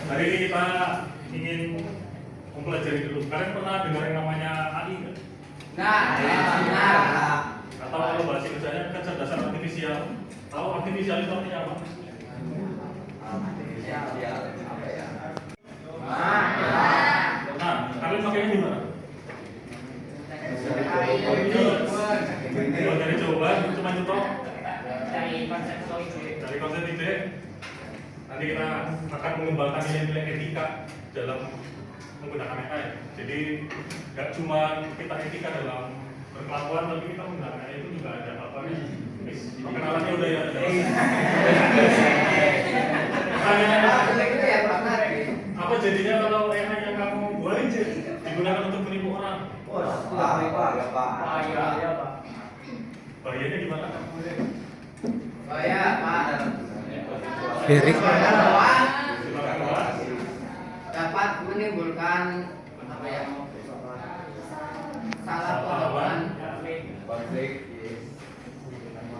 Hari ini kita ingin mempelajari dulu. Kalian pernah dengar yang namanya AI nggak? Nah. Atau kalau bahasa Indonesia kecerdasan artifisial. Tahu artifisial itu artinya apa? Nah, kalian pakainya di mana? Dari jawaban cuma nyetok dari konsep ide. Nanti kita akan mengembangkan nilai-nilai etika dalam menggunakan AI. Jadi nggak cuma kita etika dalam berkelakuan, tapi kita menggunakan AI itu juga ada apa-apanya. Perkenalannya udah ya. Apa jadinya kalau AI yang kamu buat digunakan untuk menipu orang? Bahayanya gimana? Bahaya, Pak. Erik. Dapat menimbulkan apa ya? Salah paham. Konflik.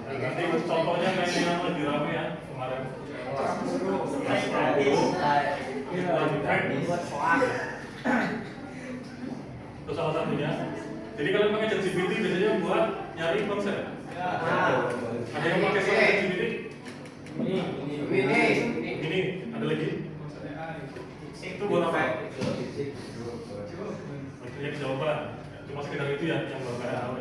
Nanti contohnya kayak yang lagi rame ya kemarin. Itu salah satunya. Jadi kalian pakai ChatGPT biasanya buat nyari konsep. Ada yang pakai ChatGPT? Ini ada lagi. Itu buat apa? Maksudnya jawaban. Cuma sekedar itu ya yang baru kalian tahu.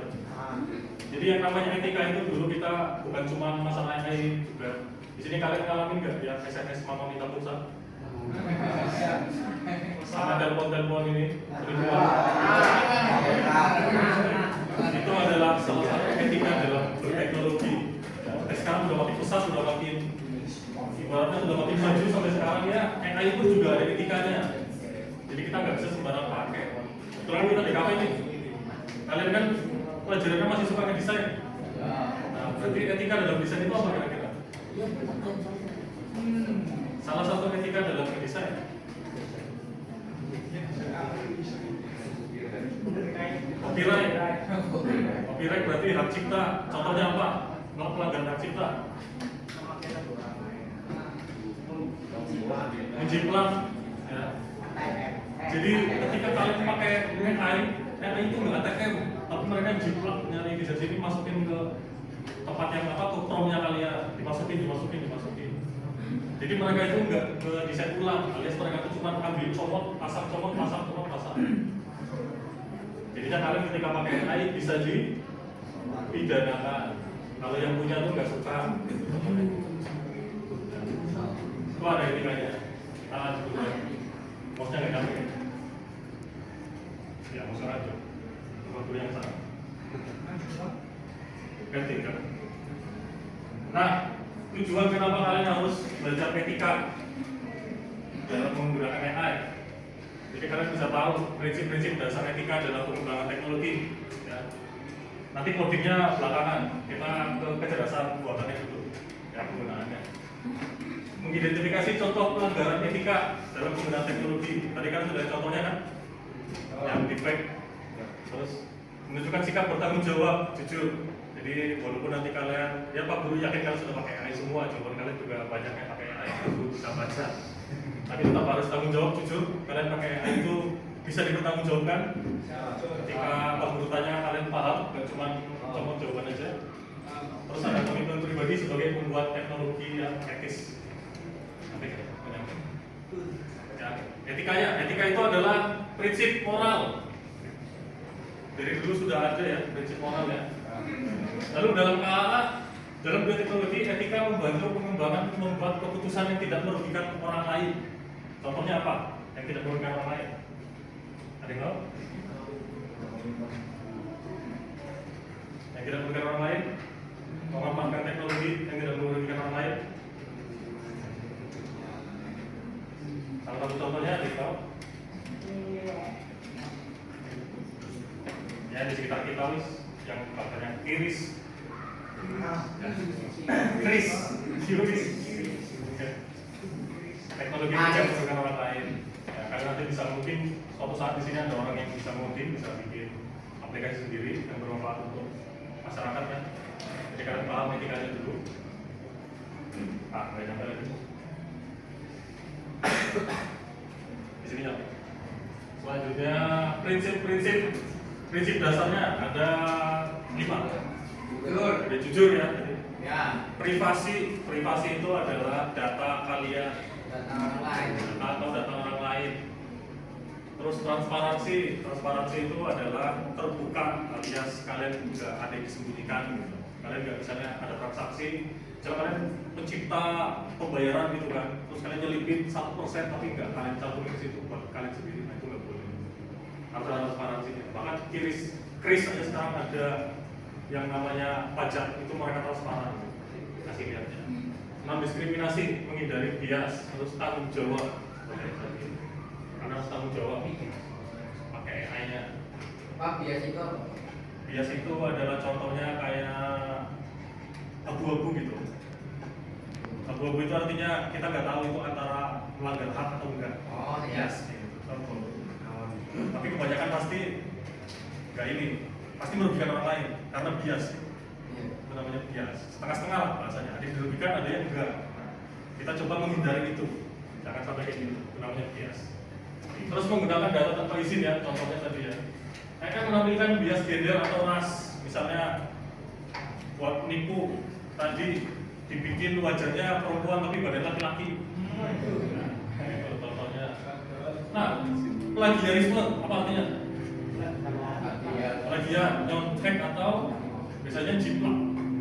Jadi yang namanya etika itu dulu kita bukan cuma masalah AI juga. Di sini kalian ngalamin nggak ya SMS mama minta pulsa? Sama telepon ini itu adalah salah satu etika dalam berteknologi. Sekarang sudah makin pesat, sudah makin ibaratnya sudah makin maju sampai sekarang ya AI pun juga ada etikanya. Jadi kita nggak bisa sembarang pakai. Kebetulan kita di kafe ini, kalian kan pelajarannya masih suka ngedesain. Nah, berarti etika dalam desain itu apa kira-kira? Salah satu etika dalam ngedesain. Copyright berarti hak cipta. Contohnya apa? Melanggar hak cipta. Menjiplak. Ya. Jadi ketika kalian pakai AI itu nggak ATM, tapi mereka jiplak nyari di sini masukin ke tempat yang apa tuh promnya kalian dimasukin. Jadi mereka itu nggak ke desain ulang, alias mereka itu cuma ambil comot, pasang. Jadinya kalian ketika pakai AI bisa dipidanakan. Kalau yang punya tuh nggak suka. Itu ada etikanya. Kita lanjut dulu. Mouse-nya nggak nyampe. Ya, mouse aja. Waktu yang sama. Ganti kan. Nah, tujuan kenapa kalian harus belajar etika dalam menggunakan AI? Jadi kalian bisa tahu prinsip-prinsip dasar etika dalam pengembangan teknologi. Ya. Nanti codingnya belakangan. Kita ke kecerdasan buatannya dulu. Ya, penggunaannya. Mengidentifikasi contoh pelanggaran etika dalam penggunaan teknologi. Tadi kan sudah contohnya kan, yang defect. Terus menunjukkan sikap bertanggung jawab, jujur. Jadi walaupun nanti kalian, ya Pak Guru yakin kalian sudah pakai AI semua, jawaban kalian juga banyak yang pakai AI, Guru bisa baca. Tapi tetap harus tanggung jawab, jujur. Kalian pakai AI itu bisa dipertanggungjawabkan. Ketika Pak Guru tanya kalian paham, bukan cuma comot jawaban aja. Terus ada komitmen pribadi sebagai pembuat teknologi yang etis. Ya, etika itu adalah prinsip moral. Dari dulu sudah ada ya prinsip moral ya. Lalu dalam dalam dunia teknologi, etika membantu pengembangan membuat keputusan yang tidak merugikan orang lain. Contohnya apa? Yang tidak merugikan orang lain. Ada yang tahu? Yang tidak merugikan orang lain, memanfaatkan teknologi yang tidak merugikan orang lain. Salah satu contohnya tahu? Ya di sekitar kita yang katanya Kris. Teknologi yang tidak merugikan orang lain. Ya, karena nanti bisa mungkin suatu saat di sini ada orang yang bisa ngoding, bisa bikin aplikasi sendiri yang bermanfaat untuk masyarakat kan. Jadi kalian paham etikanya dulu. Nggak nyampe lagi. Di sini nyampe. Selanjutnya prinsip dasarnya ada 5. Jujur. Ada jujur ya. Ya. Privasi itu adalah data kalian Data orang lain. atau data orang lain. Terus transparansi itu adalah terbuka, alias kalian nggak ada yang disembunyikan gitu. Kalian nggak misalnya ada transaksi, misalnya kalian pencipta pembayaran gitu kan, terus kalian nyelipin 1% tapi nggak kalian cantumin ke situ buat kalian sendiri, nah itu nggak boleh. Harus ada transparansinya. Bahkan kris aja sekarang ada yang namanya pajak, itu mereka transparan kasih lihatnya. Non diskriminasi, menghindari bias, terus tanggung jawab. Karena harus tanggung jawab pakai AI-nya. Pak, bias itu apa? Bias itu adalah contohnya kayak abu-abu gitu. Abu-abu itu artinya kita nggak tahu itu antara melanggar hak atau enggak. Oh iya. Bias gitu. Tapi kebanyakan pasti nggak ini, pasti merugikan orang lain karena bias. Iya. Itu namanya bias. Setengah-setengah lah bahasanya. Ada yang dirugikan, ada yang enggak. Kita coba menghindari itu. Jangan sampai kayak gitu. Itu namanya bias. Terus menggunakan data tanpa izin ya, contohnya tadi ya. Mereka menampilkan bias gender atau ras, misalnya buat nipu tadi dibikin wajahnya perempuan tapi badan laki-laki. Nah, itu contohnya. Nah, plagiarisme apa artinya? Plagiat, nyontek atau biasanya jiplak.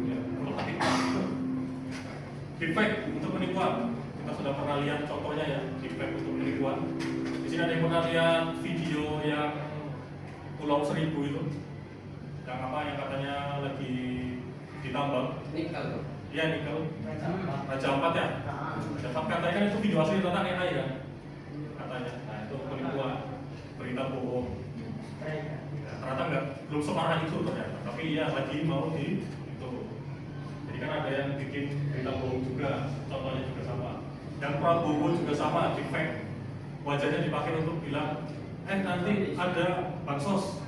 Ya, kalau tiplak. Deepfake untuk penipuan. Kita sudah pernah lihat contohnya ya, deepfake untuk penipuan. Di sini ada yang pernah lihat video yang Pulau Seribu itu, yang apa yang katanya lagi ditambang. Nikel. Iya nikel. Raja Ampat ya. Raja Ampat katanya kan itu video asli tentang AI kan, katanya. Nah itu penipuan, berita bohong. Ya, ternyata belum separah itu ternyata. Tapi ya lagi mau di itu. Jadi kan ada yang bikin berita bohong juga, contohnya juga sama. Yang Prabowo juga sama, deepfake. Wajahnya dipakai untuk bilang, nanti ada bansos,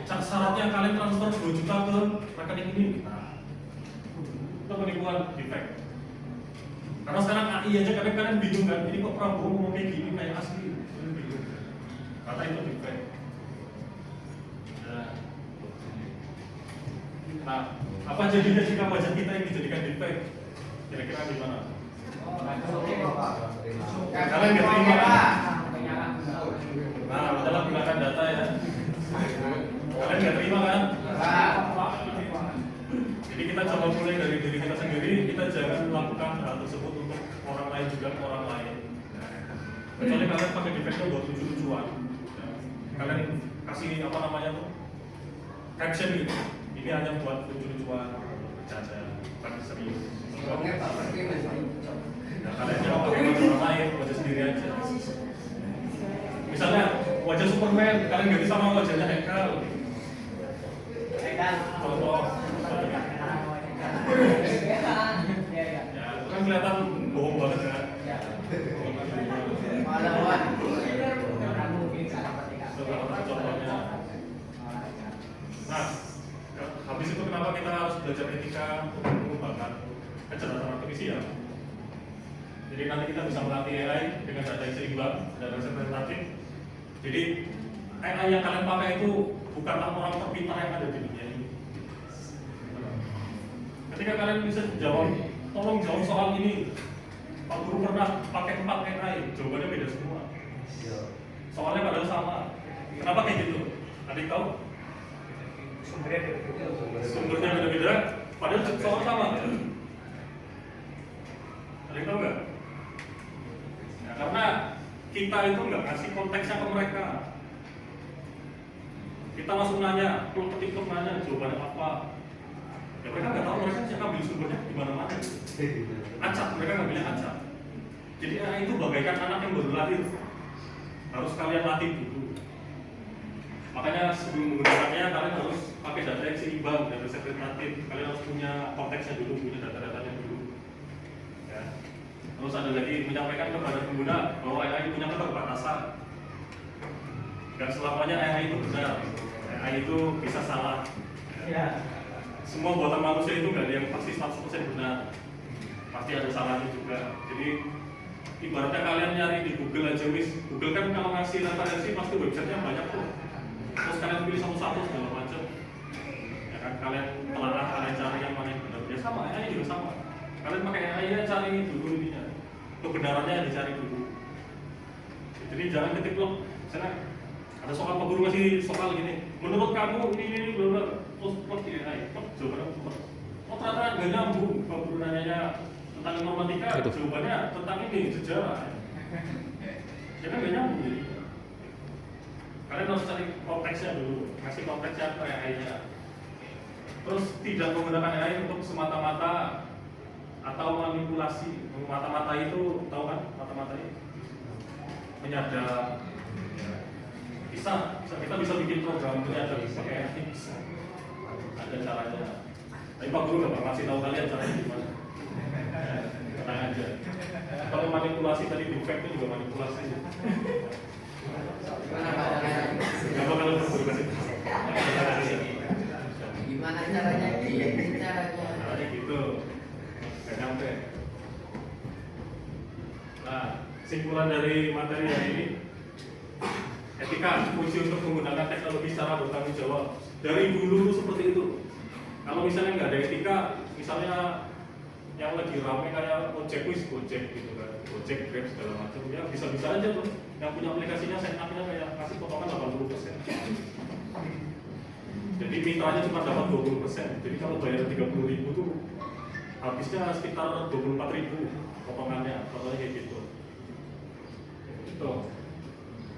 syaratnya kalian transfer 2 juta ke rekening ini. Nah, itu penipuan deepfake. Karena sekarang AI aja kadang-kadang bingung kan, ini kok Prabowo ngomong kayak gini kayak asli, bingung. Kata itu deepfake. Nah, apa jadinya jika wajah kita yang dijadikan deepfake? Kira-kira gimana? Kalian nggak terima kan? Nah, adalah gunakan data ya. Kalian nggak terima kan? Jadi kita coba mulai dari diri kita sendiri. Kita jangan melakukan hal tersebut untuk orang lain juga ke orang lain. Kecuali kalian pakai deepfake buat lucu-lucuan. Kalian kasih apa namanya tuh caption gitu. Ini hanya buat lucu-lucuan, bercanda, bukan serius. Nah, kalian jangan pakai wajah orang lain, wajah sendiri aja. Misalnya wajah Superman, kalian ganti sama wajahnya Hekal. Contoh. Ya, itu kan kelihatan bohong banget kan. Pahlawan. Contohnya. Nah, habis itu kenapa kita harus belajar etika untuk mengembangkan kecerdasan artifisial? Jadi nanti kita bisa melatih AI dengan data yang seimbang dan representatif. Jadi AI yang kalian pakai itu bukanlah orang terpintar yang ada di dunia ini. Ketika kalian bisa jawab, tolong jawab soal ini. Pak Guru pernah pakai 4 AI, jawabannya beda semua. Soalnya padahal sama. Kenapa kayak gitu? Adik tahu? Sumbernya beda-beda, padahal soal sama. Adik tahu nggak? Ya, karena kita itu nggak kasih konteksnya ke mereka. Kita langsung nanya, ketik nanya jawabannya apa. Ya mereka nggak tahu, mereka bisa ambil sumbernya di mana-mana. Acak, mereka ngambilnya acak. Jadi AI itu bagaikan anak yang baru lahir. Harus kalian latih dulu. Makanya sebelum menggunakannya kalian harus pakai data yang seimbang dan representatif. Kalian harus punya konteksnya dulu, punya data-datanya dulu. Ya. Terus ada lagi menyampaikan kepada pengguna bahwa AI punya keterbatasan. Dan selamanya AI itu benar. AI itu bisa salah. Ya. semua buatan manusia itu nggak ada yang pasti 100% benar, pasti ada salahnya juga. Jadi ibaratnya kalian nyari di Google aja wis, Google kan kalau ngasih referensi pasti websitenya banyak tuh, terus kalian pilih satu-satu segala macam, ya kan, kalian telaah, kalian cari yang mana yang benar. Ya sama, AI juga sama, kalian pakai AI ya cari dulu ininya, kebenarannya dicari dulu. Jadi jangan ketik loh, misalnya ada soal Pak Guru ngasih soal gini, menurut kamu ini benar, terus di AI, jawabannya benar. Oh ternyata nggak nyambung, Pak Guru nanyanya tentang informatika, jawabannya tentang ini sejarah. Ya kan nggak nyambung jadi. Kalian harus cari konteksnya dulu, ngasih konteksnya ke AI-nya. Terus tidak menggunakan AI untuk semata-mata atau manipulasi. Mata-mata itu tahu kan? Mata-mata itu menyadap. Bisa kita bisa bikin program menyadap pakai AI, bisa. Ada caranya. Tapi Pak Guru nggak bakal ngasih tahu kalian caranya gimana. Tenang aja. Kalau manipulasi tadi defect itu juga manipulasi. Gimana Pak caranya? Gak bakal Guru kasih. Gimana caranya? Gimana caranya? Caranya gitu. Gak nyampe. Nah, kesimpulan dari materi hari ini, etika, kunci untuk menggunakan teknologi secara bertanggung jawab. Dari dulu tuh seperti itu. Kalau misalnya nggak ada etika, misalnya yang lagi rame kayak Gojek gitu kan, Gojek, Grab segala macam, ya bisa-bisa aja tuh. Yang punya aplikasinya setupnya kayak kasih potongan 80%. Jadi mitranya cuma dapat 20%. Jadi kalau bayar 30.000 tuh habisnya sekitar 24.000 potongannya, contohnya kayak gitu. Itu.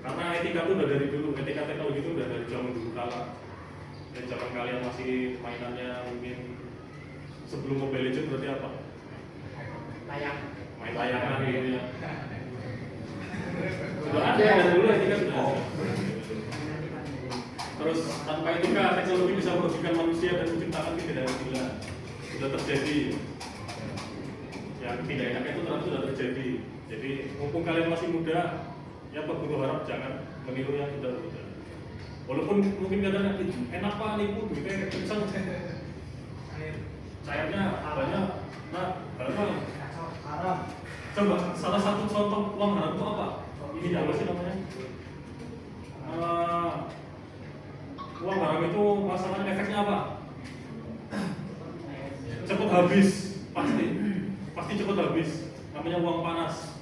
Karena etika itu udah dari dulu, etika teknologi itu udah dari zaman dulu kala. Dan zaman kalian masih mainannya mungkin sebelum Mobile Legends berarti apa? Main layangan gitu ya. Sudah ada dari dulu etika sudah ada. Terus tanpa etika teknologi bisa merugikan manusia dan menciptakan kejadian gila. Sudah terjadi. Ya tidak enak itu ternyata sudah terjadi. Jadi mumpung kalian masih muda, ya Pak Guru harap jangan meniru yang sudah. Walaupun mungkin kadang enak Pak nipu duitnya kencang, cairnya banyak. Nah, haram. Coba salah satu contoh uang haram itu apa? Ini apa sih namanya? Uang haram itu masalahnya efeknya apa? Cepat habis, pasti cepat habis. Namanya uang panas.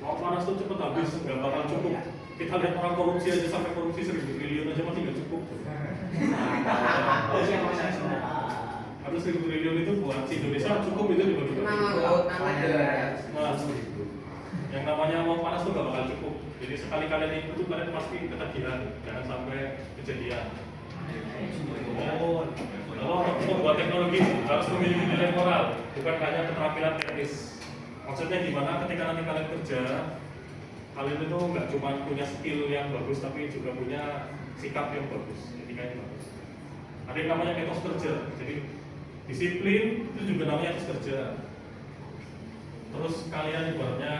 Uang panas itu cepat habis, nggak bakal cukup. Kita lihat orang korupsi aja sampai korupsi 1.000 triliun aja masih nggak cukup. Harus 1.000 triliun itu buat si Indonesia cukup itu dibagi-bagi. Nah, yang namanya uang panas tuh nggak bakal cukup. Jadi sekali kalian ikut tuh kalian pasti ketagihan, jangan sampai kejadian. Kalau membuat teknologi harus memiliki nilai moral, bukan hanya keterampilan teknis. Maksudnya gimana? Ketika nanti kalian kerja, kalian itu nggak cuma punya skill yang bagus, tapi juga punya sikap yang bagus, etika yang bagus. Ada yang namanya etos kerja, jadi disiplin itu juga namanya etos kerja. Terus kalian ibaratnya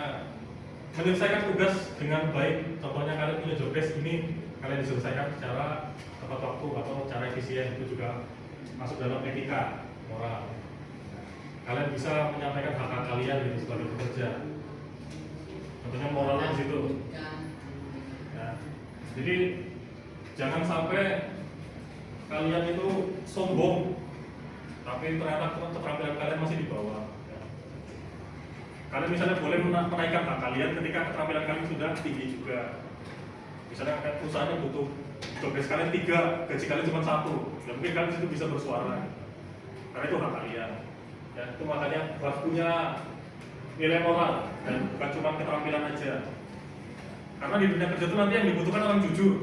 menyelesaikan tugas dengan baik. Contohnya kalian punya job desk ini, kalian diselesaikan secara tepat waktu atau secara efisien, itu juga masuk dalam etika moral. Kalian bisa menyampaikan hak-hak kalian gitu sebagai pekerja. Contohnya moralnya di situ. Ya. Jadi jangan sampai kalian itu sombong, tapi ternyata keterampilan kalian masih di bawah. Ya. Kalian misalnya boleh menaikkan hak kalian ketika keterampilan kalian sudah tinggi juga. Misalnya perusahaannya butuh job desk kalian 3, gaji kalian cuma 1, ya mungkin kalian situ bisa bersuara. Karena itu hak kalian. Ya, itu makanya harus punya nilai moral dan bukan cuma keterampilan aja. Karena di dunia kerja itu nanti yang dibutuhkan orang jujur,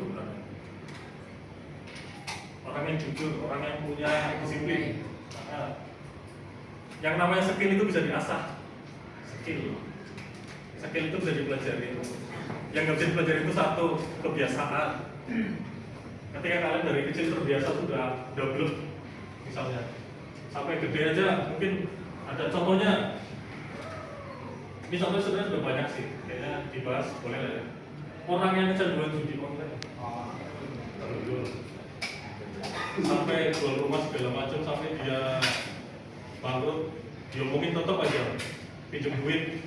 orang yang jujur, orang yang punya disiplin. Nah, yang namanya skill itu bisa diasah. Skill itu bisa dipelajari. Yang nggak bisa dipelajari itu satu, kebiasaan. Ketika kalian dari kecil terbiasa sudah double, misalnya sampai gede aja, mungkin ada contohnya. Ini contohnya sebenarnya sudah banyak sih, kayaknya dibahas, boleh lah ya. Orang yang kecanduan judi online. sampai jual rumah segala macam, sampai dia bangkrut, diomongin tetap aja pinjam duit,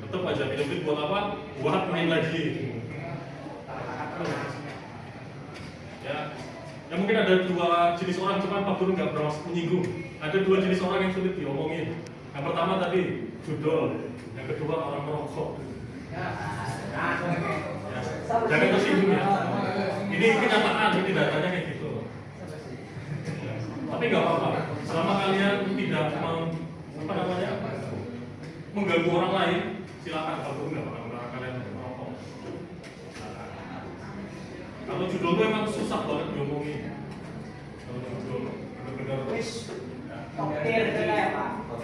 tetap aja pinjam duit buat apa? Buat main lagi. Ya mungkin ada dua jenis orang, cuman Pak Guru nggak bermaksud menyinggung. Ada dua jenis orang yang sulit diomongin. Yang pertama tadi judol, yang kedua orang merokok. Ya, jangan tersinggung ya. Ini kenyataan, ini datanya kayak gitu. Tapi nggak apa-apa, selama kalian tidak mengganggu orang lain, silakan. Pak Guru nggak bakal melarang kalian merokok. Kalau judul itu emang susah banget diomongin. Kalau judul benar-benar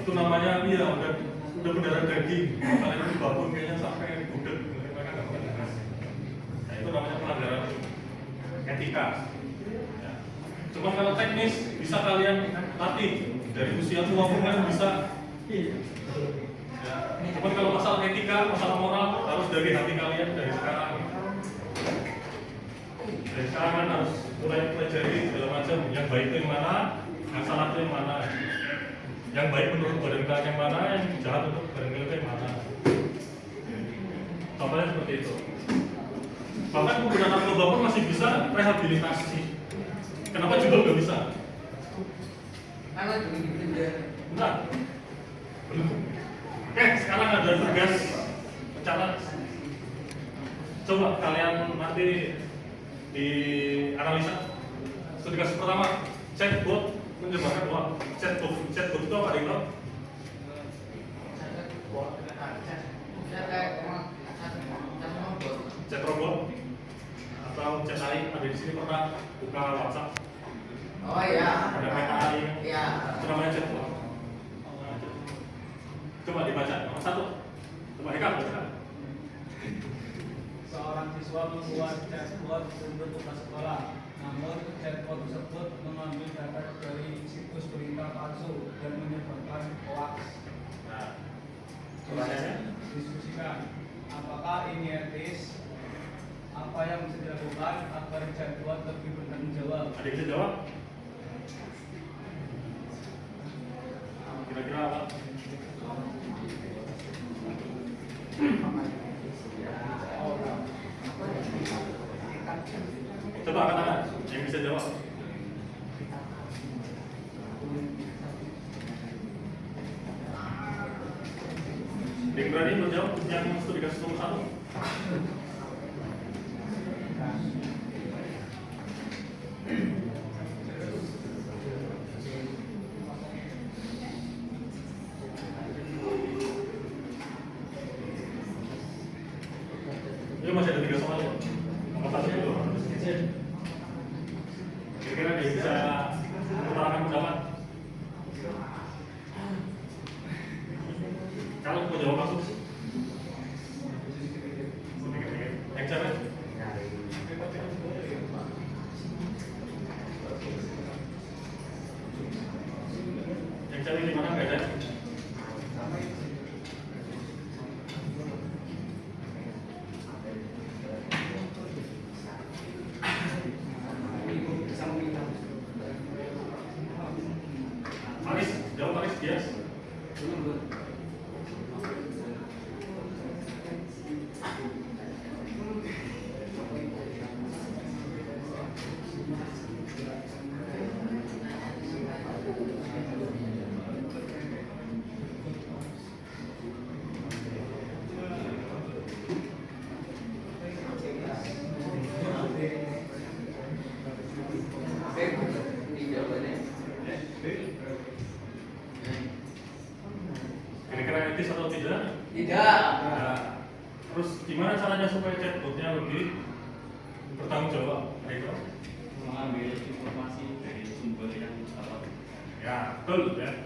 itu namanya udah beneran daging. Kalian itu babon kayaknya sampai gudeg. Nah, itu namanya pelanggaran etika. Ya. Cuma kalau teknis bisa kalian latih dari usia tua pun kalian bisa. Ya. Cuma kalau masalah etika, masalah moral harus dari hati kalian dari sekarang. Dari sekarang kan harus mulai pelajari segala macam, yang baik itu yang mana, yang salah itu yang mana, yang baik menurut badan kalian yang mana, yang jahat untuk badan kalian yang mana. Contohnya seperti itu. Bahkan penggunaan narkoba pun masih bisa rehabilitasi. Kenapa juga nggak bisa? Karena juga dipindah. Enggak. Belum. Oke, sekarang ada tugas mencatat. Coba kalian nanti di analisa. Tugas pertama, chatbot menjelaskan bahwa chatbot itu apa itu? Chat robot atau chat AI. Ada di sini pernah buka WhatsApp. Oh iya. Ada AI. Iya. Itu namanya chatbot. Coba dibaca. Nomor 1. Coba Eka baca. Seorang siswa membuat chatbot untuk tugas sekolah. Namun chatbot tersebut mengambil data dari situs berita palsu dan menyebabkan hoax. Nah, pertanyaannya? Diskusikan, apakah ini etis? Apa yang bisa dilakukan agar chatbot lebih bertanggung jawab? Ada yang bisa jawab? Kira-kira apa? Coba angkat tangan yang bisa jawab. Yang berani menjawab yang sudah dikasih nomor 1. Ini masih ada 3 soal ya? Nomor 1 dulu. Kira-kira dia bisa utarakan pendapat. Kalau mau jawab masuk. Yang cewek. Yang cewek di mana nggak ada? Maris, jawab Maris, yes. Kira-kira etis atau tidak? Tidak. Nah, terus gimana caranya supaya chatbotnya lebih bertanggung jawab? Itu Mengambil informasi dari sumber yang salah. ya betul ya.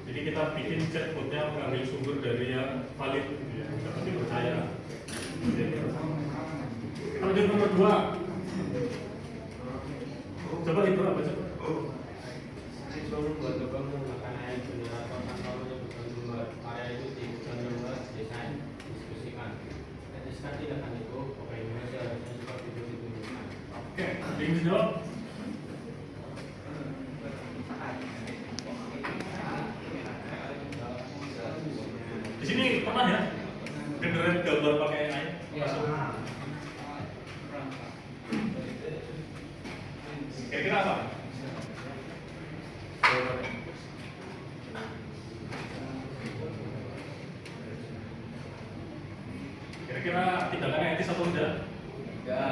Jadi kita bikin chatbotnya mengambil sumber dari yang valid, gitu ya, dapat dipercaya. Lanjut nomor 2. Coba itu apa coba? Siswa membuat lubang menggunakan air generator tanpa menyebutkan sumber. Area itu dibutuhkan nomor desain, diskusikan. Etiskan tindakan itu, Bapak Indonesia harusnya seperti itu ditunjukkan. Oke. yang bisa jawab? Di sini pernah ya generate gambar pakai AI? Masuk. Kira-kira apa? Kira-kira tindakan etis atau tidak? Ya.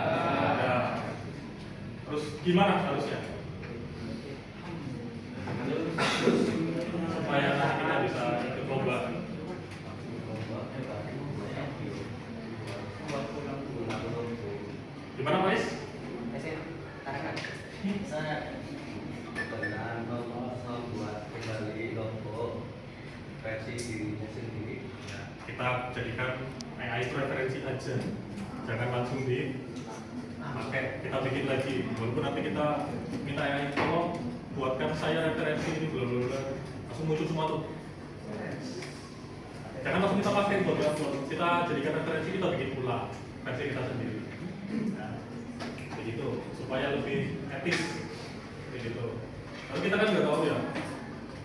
Terus gimana harusnya? Supaya kita bisa ikut lomba. Gimana Pak Is? Pernah membuat kembali logo versi dirinya sendiri. Kita jadikan AI itu referensi aja, jangan langsung dipakai. Kita bikin lagi, walaupun nanti kita minta AI tolong buatkan saya referensi ini bla langsung muncul semua tuh. Jangan langsung kita pakai buat kita jadikan referensi, kita bikin pula versi kita sendiri. Nah, begitu supaya lebih etis, begitu. Kalau kita kan nggak tahu ya,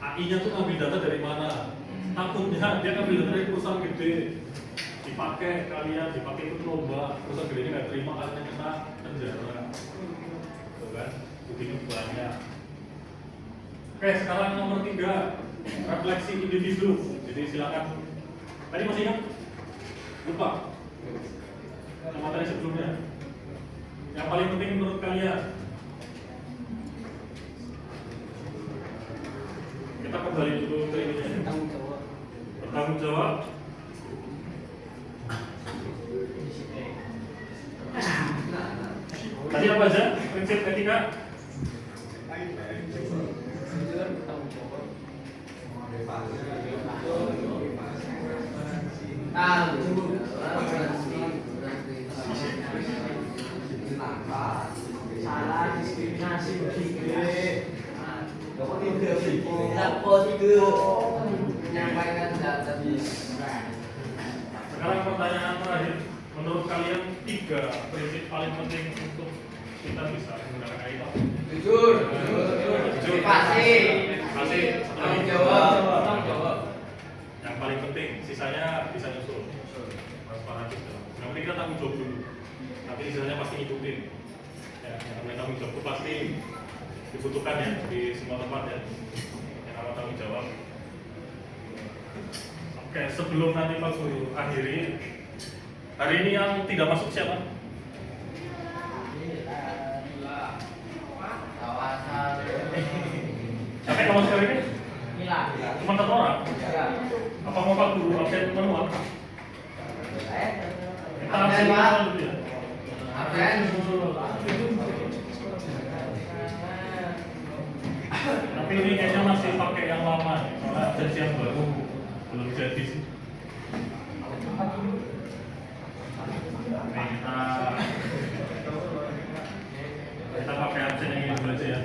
AI-nya tuh ngambil data dari mana. Takutnya dia ngambil data dari perusahaan gede, dipakai kalian, dipakai ikut lomba, perusahaan gedenya nggak terima, kalian yang kena penjara, tuh kan? Buktinya banyak. Oke, sekarang nomor 3, refleksi individu. Jadi silakan. Tadi masih ingat? Lupa? Yang materi sebelumnya. Yang paling penting menurut kalian. Kita kembali dulu ke ini. Bertanggung jawab. Tadi apa aja prinsip etika? Salah diskriminasi menyampaikan data. Sekarang pertanyaan terakhir, menurut kalian 3 prinsip paling penting untuk kita bisa menggunakan AI itu? Jujur, pasti, tanggung jawab. Yang paling penting, sisanya bisa nyusul. Transparansi. Yang penting kita tanggung jawab dulu. Nanti sisanya pasti ngikutin. Ya, yang namanya tanggung jawab itu pasti dibutuhkan ya di semua tempat ya. Yang namanya tanggung jawab. Oke, sebelum nanti Pak Guru akhiri, hari ini yang tidak masuk siapa? Siapa yang masuk hari ini? Cuma 1 orang? Apa mau Pak Guru absen manual? Kita absen manual dulu ya? Tapi ini kayaknya masih pakai yang lama nih, soalnya versi yang baru belum jadi sih. Nih, kita pakai absen yang ini dulu aja ya.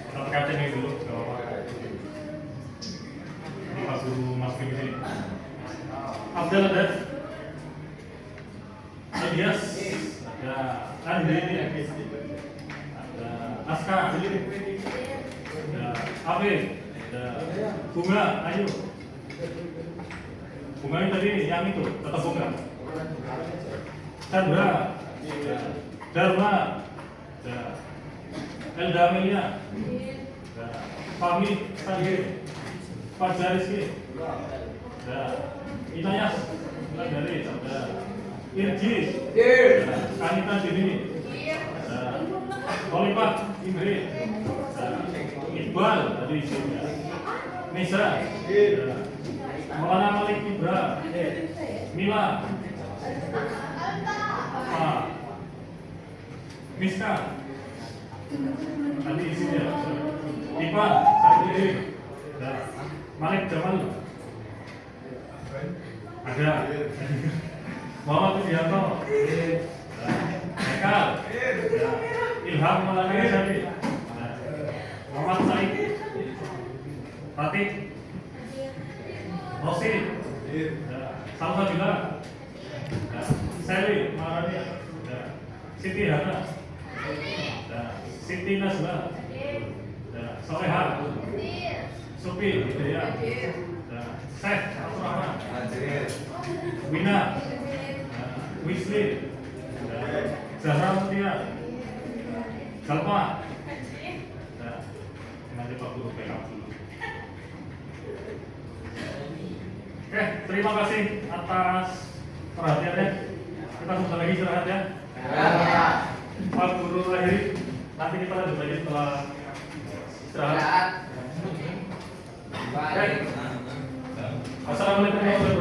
Kita pakai absen yang dulu, gak apa-apa. Ini Pak Guru masukin di sini. Abdel ada? Adias, ada Andri, ada Aska, ada Afif, ada Bunga, ayo. Bunga ini tadi yang itu, tetap Bunga. Chandra, Dharma, Elda Amelia, Fahmi, Sandi, Fajar Rizky, Inayas, dari Irji, Kanita Dini, Olipat, Indri, Iqbal, tadi isinya, Nisa, Maulana Malik Ibra, Mila, Miska, tadi isinya, Ipa, Sandi, Malik Jamal, ada. Muhammad Widianto, Ekal, Ilham Maulana Syari, Muhammad Said, Fatih, Rosi, Salma juga. Nah, Sally Maharani. Nah, Siti Hana. Nah, Siti Nasba. Nah, Soleha. Sopi gitu ya. Nah, Syekh Abdurrahman. Hadir. Wina. Nah, Wisli. Nah, Zahra Mutia. Salma. Nah, nanti Pak Guru backup dulu. Oke, terima kasih atas perhatiannya. Kita sebentar lagi istirahat ya. Ya. Pak Guru Lahiri, nanti kita lanjut lagi setelah istirahat. Istirahat. Baik. Assalamualaikum warahmatullahi wabarakatuh.